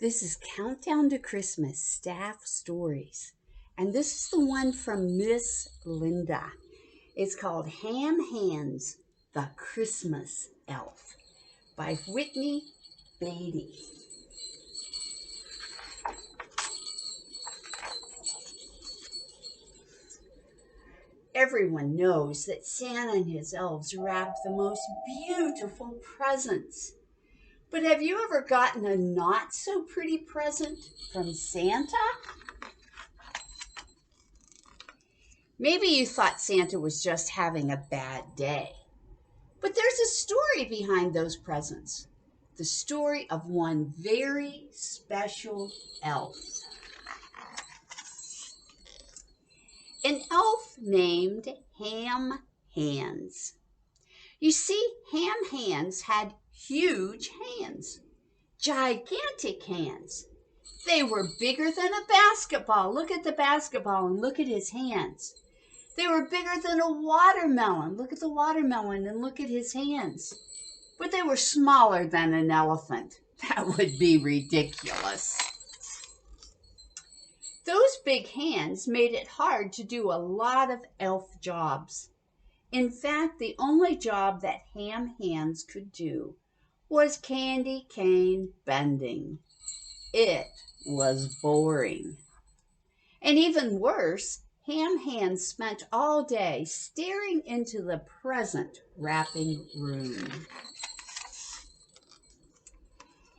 This is Countdown to Christmas Staff Stories. And this is the one from Miss Linda. It's called Ham Hands, the Christmas Elf by Whitney Beatty. Everyone knows that Santa and his elves wrap the most beautiful presents. But have you ever gotten a not so pretty present from Santa? Maybe you thought Santa was just having a bad day. But there's a story behind those presents. The story of one very special elf. An elf named Ham Hands. You see, Ham Hands had huge hands, gigantic hands. They were bigger than a basketball. Look at the basketball and look at his hands. They were bigger than a watermelon. Look at the watermelon and look at his hands. But they were smaller than an elephant. That would be ridiculous. Those big hands made it hard to do a lot of elf jobs. In fact, the only job that Ham Hands could do was candy cane bending. It was boring. And even worse, Ham Hands spent all day staring into the present wrapping room.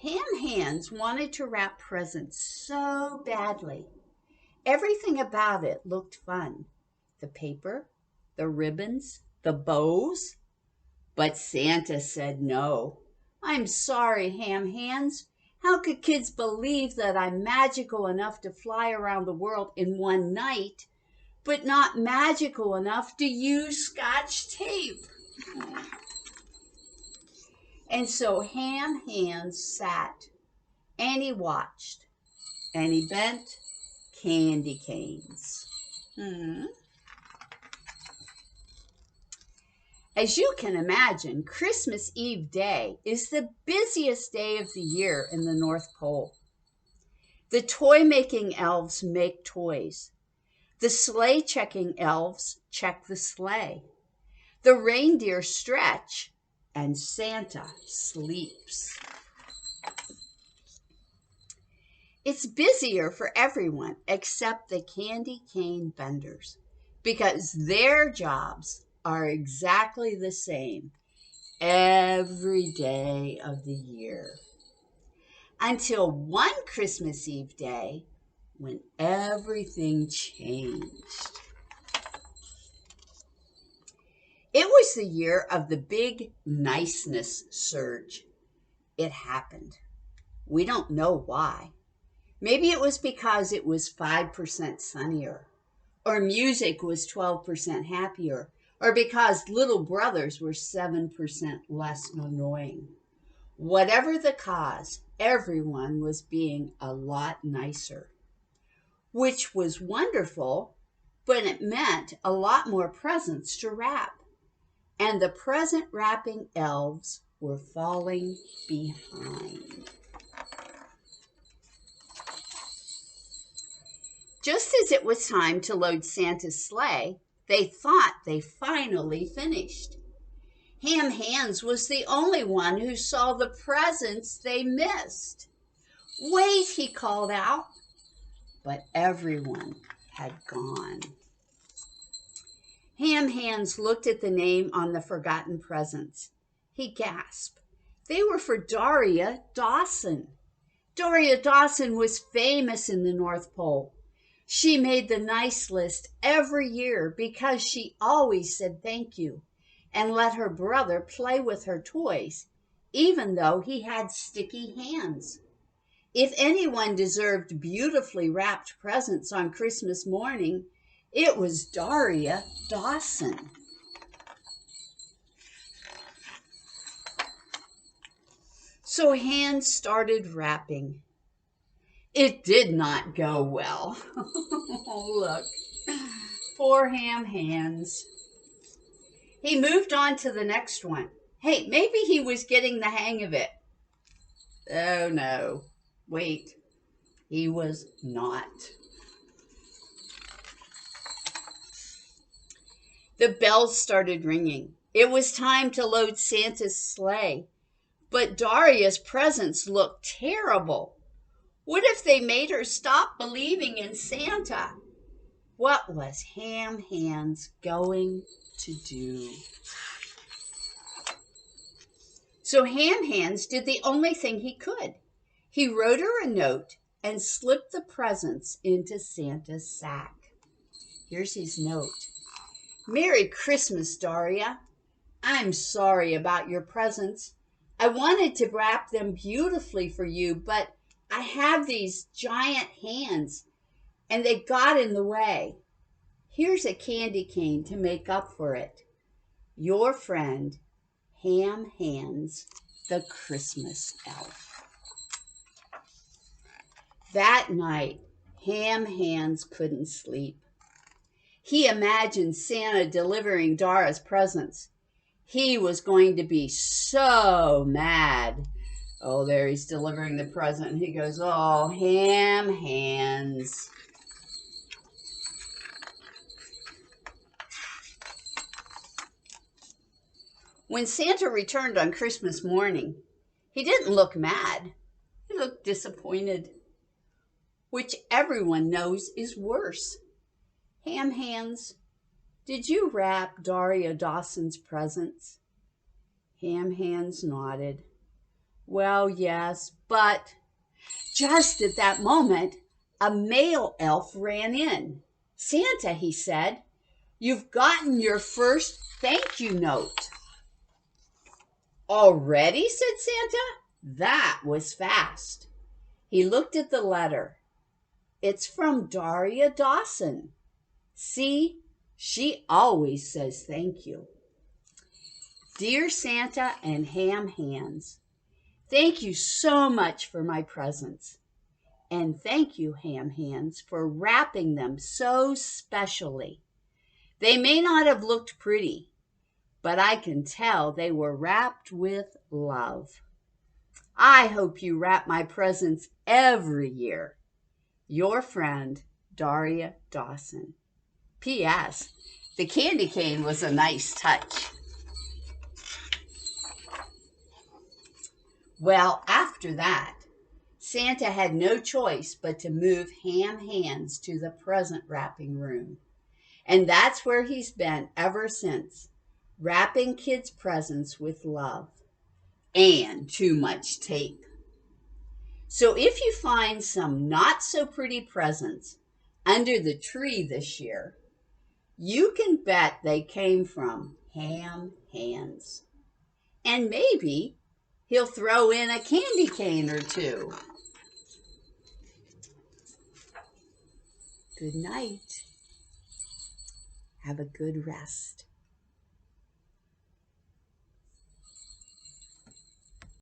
Ham Hands wanted to wrap presents so badly. Everything about it looked fun. The paper, the ribbons, the bows. But Santa said no. I'm sorry, Ham Hands. How could kids believe that I'm magical enough to fly around the world in one night, but not magical enough to use Scotch tape? And so Ham Hands sat, and he watched, and he bent candy canes. As you can imagine, Christmas Eve day is the busiest day of the year in the North Pole. The toy-making elves make toys. The sleigh-checking elves check the sleigh. The reindeer stretch, and Santa sleeps. It's busier for everyone except the candy cane benders because their jobs are exactly the same every day of the year. Until one Christmas Eve day when everything changed. It was the year of the big niceness surge. It happened. We don't know why. Maybe it was because it was 5% sunnier, or music was 12% happier, or because little brothers were 7% less annoying. Whatever the cause, everyone was being a lot nicer, which was wonderful, but it meant a lot more presents to wrap. And the present wrapping elves were falling behind. Just as it was time to load Santa's sleigh, they thought they finally finished. Ham Hands was the only one who saw the presents they missed. Wait, he called out, but everyone had gone. Ham Hands looked at the name on the forgotten presents. He gasped. They were for Daria Dawson. Daria Dawson was famous in the North Pole. She made the nice list every year because she always said thank you and let her brother play with her toys, even though he had sticky hands. If anyone deserved beautifully wrapped presents on Christmas morning, it was Daria Dawson. So Hands started wrapping. It did not go well. Look, poor Ham Hands. He moved on to the next one. Hey, maybe he was getting the hang of it. Oh no, Wait, he was not. The bells started ringing. It was time to load Santa's sleigh. But Daria's presents looked terrible. What if they made her stop believing in Santa? What was Ham Hands going to do? So Ham Hands did the only thing he could. He wrote her a note and slipped the presents into Santa's sack. Here's his note. Merry Christmas, Daria. I'm sorry about your presents. I wanted to wrap them beautifully for you, but I have these giant hands and they got in the way. Here's a candy cane to make up for it. Your friend, Ham Hands, the Christmas elf. That night, Ham Hands couldn't sleep. He imagined Santa delivering Dara's presents. He was going to be so mad. Oh, there he's delivering the present. He goes, oh, Ham Hands. When Santa returned on Christmas morning, he didn't look mad. He looked disappointed, which everyone knows is worse. Ham Hands, did you wrap Daria Dawson's presents? Ham Hands nodded. Well, yes, but just at that moment, a male elf ran in. Santa, he said, you've gotten your first thank you note. Already, said Santa. That was fast. He looked at the letter. It's from Daria Dawson. See, she always says thank you. Dear Santa and Ham Hands, thank you so much for my presents. And thank you, Ham Hands, for wrapping them so specially. They may not have looked pretty, but I can tell they were wrapped with love. I hope you wrap my presents every year. Your friend, Daria Dawson. P.S. The candy cane was a nice touch. Well, after that, Santa had no choice but to move Ham Hands to the present wrapping room. And that's where he's been ever since, wrapping kids' presents with love and too much tape. So if you find some not so pretty presents under the tree this year, you can bet they came from Ham Hands. And maybe he'll throw in a candy cane or two. Good night. Have a good rest.